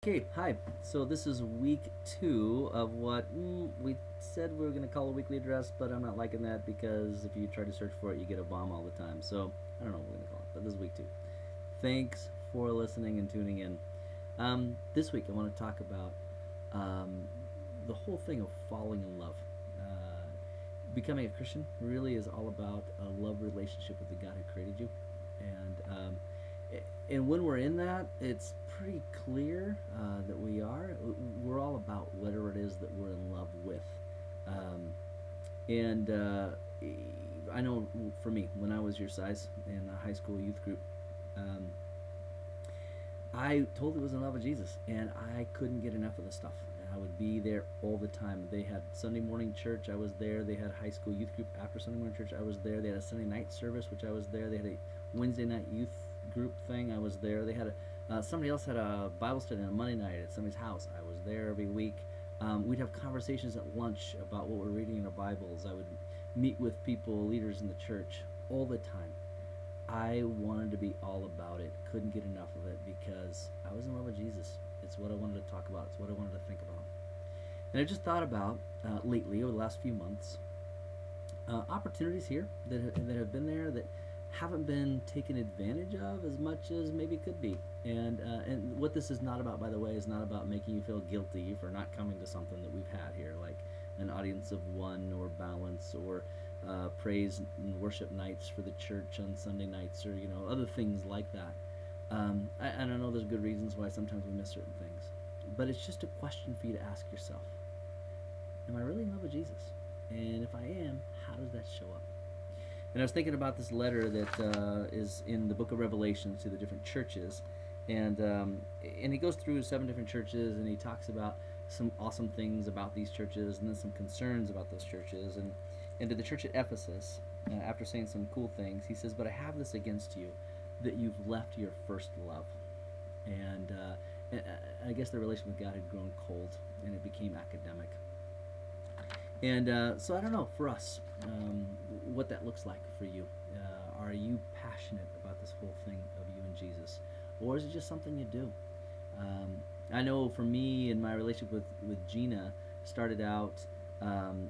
Okay, hi. So this is week two of what we said we were going to call a weekly address, but I'm not liking that because if you try to search for it, you get a bomb all the time. So I don't know what we're going to call it, but this is week two. Thanks for listening and tuning in. This week I want to talk about um, the whole thing of falling in love. Becoming a Christian really is all about a love relationship with the God who created you, and when we're in that, it's pretty clear that we are. We're all about whatever it is that we're in love with. Um, and I know for me, when I was your size in a high school youth group, um, I totally was in love with Jesus, and I couldn't get enough of the stuff. I would be there all the time. They had Sunday morning church, I was there. They had high school youth group after Sunday morning church, I was there. They had a Sunday night service, which I was there. They had a Wednesday night youth group thing, I was there. They had somebody else had a Bible study on a Monday night at somebody's house. I was there every week. We'd have conversations at lunch about what we're reading in our Bibles. I would meet with people, leaders in the church, all the time. I wanted to be all about it. Couldn't get enough of it because I was in love with Jesus. It's what I wanted to talk about. It's what I wanted to think about. And I just thought about lately, over the last few months, opportunities here that have been there that haven't been taken advantage of as much as maybe could be. And what this is not about, by the way, is not about making you feel guilty for not coming to something that we've had here, like an audience of one or balance or praise and worship nights for the church on Sunday nights, or other things like that. And I know there's good reasons why sometimes we miss certain things, but it's just a question for you to ask yourself: am I really in love with Jesus? And if I am, how does that show up? And I was thinking about this letter that is in the book of Revelation to the different churches, and he goes through seven different churches, and he talks about some awesome things about these churches, and then some concerns about those churches, and to the church at Ephesus, after saying some cool things, he says, "But I have this against you, that you've left your first love." And I guess the relation with God had grown cold, and it became academic. And so I don't know for us what that looks like for you. Are you passionate about this whole thing of you and Jesus, or is it just something you do? I know for me and my relationship with Gina started out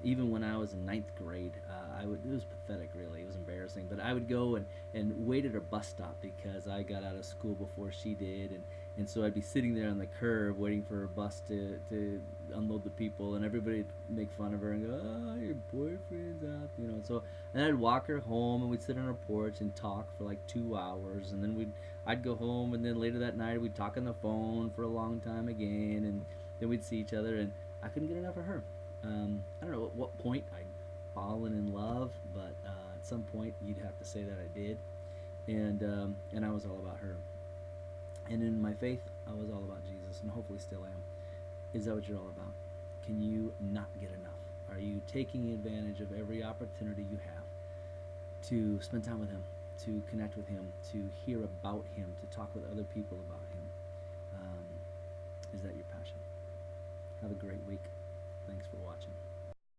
even when I was in ninth grade. It was pathetic, really. It was embarrassing, but I would go and wait at her bus stop because I got out of school before she did, and so I'd be sitting there on the curb waiting for her bus to unload the people, and everybody would make fun of her and go, "Oh, your boyfriend's out," So, and I'd walk her home, and we'd sit on her porch and talk for like 2 hours, and then I'd go home, and then later that night we'd talk on the phone for a long time again, and then we'd see each other, and I couldn't get enough of her. I don't know at what point I'd fallen in love, but at some point you'd have to say that I did, and I was all about her. And in my faith, I was all about Jesus, and hopefully still am. Is that what you're all about? Can you not get enough? Are you taking advantage of every opportunity you have to spend time with Him, to connect with Him, to hear about Him, to talk with other people about Him? Is that your passion? Have a great week. Thanks for watching.